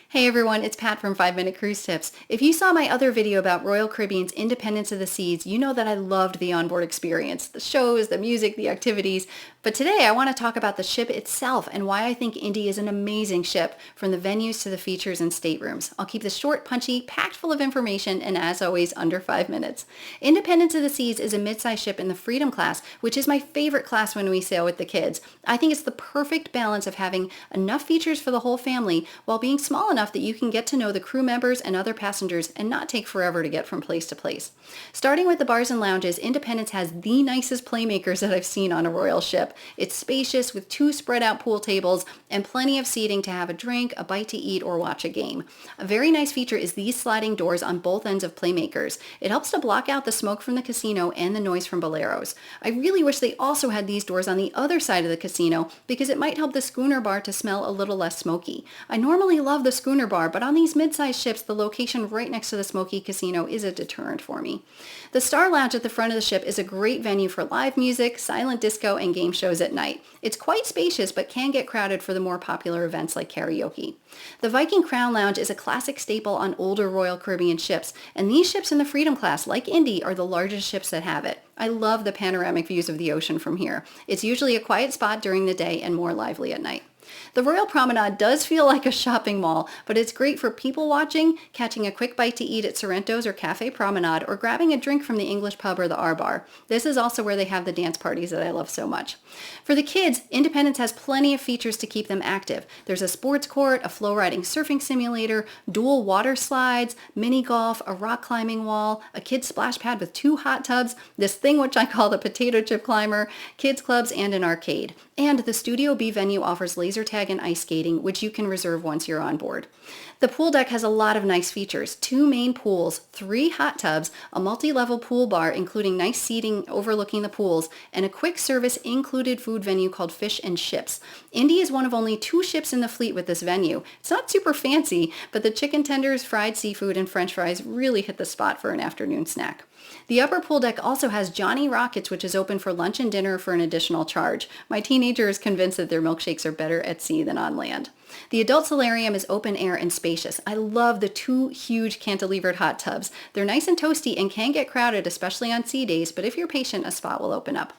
Hey everyone, it's Pat from 5 Minute Cruise Tips. If you saw my other video about Royal Caribbean's Independence of the Seas, you know that I loved the onboard experience, the shows, the music, the activities. But today I want to talk about the ship itself and why I think Indy is an amazing ship, from the venues to the features and staterooms. I'll keep this short, punchy, packed full of information, and as always, under 5 minutes. Independence of the Seas is a mid-size ship in the Freedom class, which is my favorite class when we sail with the kids. I think it's the perfect balance of having enough features for the whole family while being small enough that you can get to know the crew members and other passengers and not take forever to get from place to place. Starting with the bars and lounges, Independence has the nicest playmakers that I've seen on a royal ship. It's spacious with 2 spread out pool tables and plenty of seating to have a drink, a bite to eat, or watch a game. A very nice feature is these sliding doors on both ends of playmakers. It helps to block out the smoke from the casino and the noise from boleros. I really wish they also had these doors on the other side of the casino because it might help the schooner bar to smell a little less smoky. I normally love the schooner bar, but on these mid-sized ships, the location right next to the smoky casino is a deterrent for me. The Star Lounge at the front of the ship is a great venue for live music, silent disco, and game shows at night. It's quite spacious, but can get crowded for the more popular events like karaoke. The Viking Crown Lounge is a classic staple on older Royal Caribbean ships, and these ships in the Freedom class, like Indy, are the largest ships that have it. I love the panoramic views of the ocean from here. It's usually a quiet spot during the day and more lively at night. The Royal Promenade does feel like a shopping mall, but it's great for people watching, catching a quick bite to eat at Sorrento's or Cafe Promenade, or grabbing a drink from the English pub or the R Bar. This is also where they have the dance parties that I love so much. For the kids, Independence has plenty of features to keep them active. There's a sports court, a flow riding surfing simulator, dual water slides, mini golf, a rock climbing wall, a kids splash pad with 2 hot tubs, this thing which I call the potato chip climber, kids clubs, and an arcade. And the Studio B venue offers laser tag and ice skating, which you can reserve once you're on board. The pool deck has a lot of nice features: 2 main pools, 3 hot tubs, a multi-level pool bar including nice seating overlooking the pools, and a quick service included food venue called Fish and Chips. Indy is one of only 2 ships in the fleet with this venue. It's not super fancy, but the chicken tenders, fried seafood, and french fries really hit the spot for an afternoon snack. The upper pool deck also has Johnny Rockets, which is open for lunch and dinner for an additional charge. My teenager is convinced that their milkshakes are better at sea than on land. The adult solarium is open air and spacious. I love the 2 huge cantilevered hot tubs. They're nice and toasty and can get crowded, especially on sea days, but if you're patient, a spot will open up.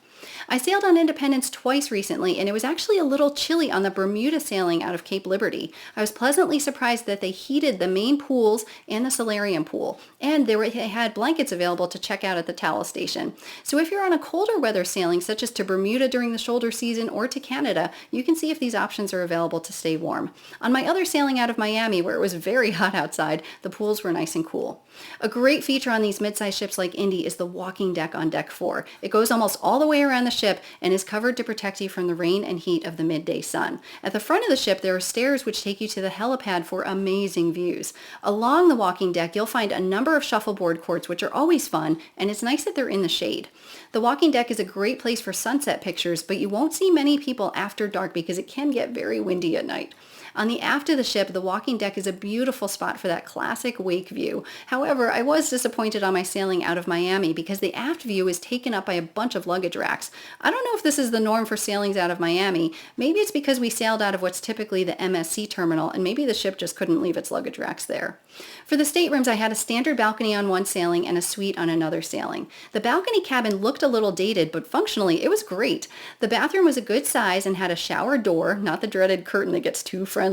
I sailed on Independence twice recently, and it was actually a little chilly on the Bermuda sailing out of Cape Liberty. I was pleasantly surprised that they heated the main pools and the solarium pool, and they had blankets available to check out at the towel station. So if you're on a colder weather sailing, such as to Bermuda during the shoulder season or to Canada, you can see if these options are available to stay warm. On my other sailing out of Miami, where it was very hot outside, the pools were nice and cool. A great feature on these mid-sized ships like Indy is the walking deck on Deck 4. It goes almost all the way around the ship and is covered to protect you from the rain and heat of the midday sun. At the front of the ship, there are stairs which take you to the helipad for amazing views. Along the walking deck, you'll find a number of shuffleboard courts, which are always fun, and it's nice that they're in the shade. The walking deck is a great place for sunset pictures, but you won't see many people after dark because it can get very windy at night. On the aft of the ship, the walking deck is a beautiful spot for that classic wake view. However, I was disappointed on my sailing out of Miami because the aft view is taken up by a bunch of luggage racks. I don't know if this is the norm for sailings out of Miami. Maybe it's because we sailed out of what's typically the MSC terminal, and maybe the ship just couldn't leave its luggage racks there. For the staterooms, I had a standard balcony on one sailing and a suite on another sailing. The balcony cabin looked a little dated, but functionally it was great. The bathroom was a good size and had a shower door, not the dreaded curtain that gets too friendly.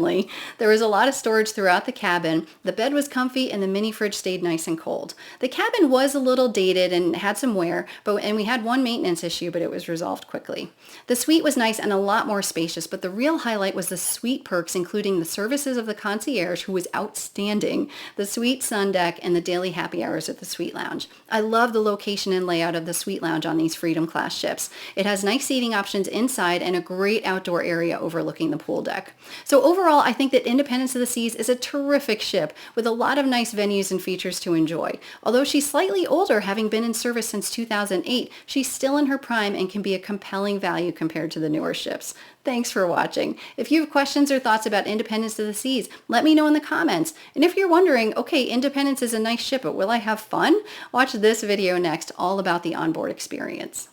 There was a lot of storage throughout the cabin. The bed was comfy and the mini fridge stayed nice and cold. The cabin was a little dated and had some wear, and we had one maintenance issue, but it was resolved quickly. The suite was nice and a lot more spacious, but the real highlight was the suite perks, including the services of the concierge, who was outstanding, the suite sun deck, and the daily happy hours at the suite lounge. I love the location and layout of the suite lounge on these Freedom class ships. It has nice seating options inside and a great outdoor area overlooking the pool deck. So overall, I think that Independence of the Seas is a terrific ship with a lot of nice venues and features to enjoy. Although she's slightly older, having been in service since 2008, she's still in her prime and can be a compelling value compared to the newer ships. Thanks for watching. If you have questions or thoughts about Independence of the Seas, let me know in the comments. And if you're wondering, okay, Independence is a nice ship, but will I have fun? Watch this video next, all about the onboard experience.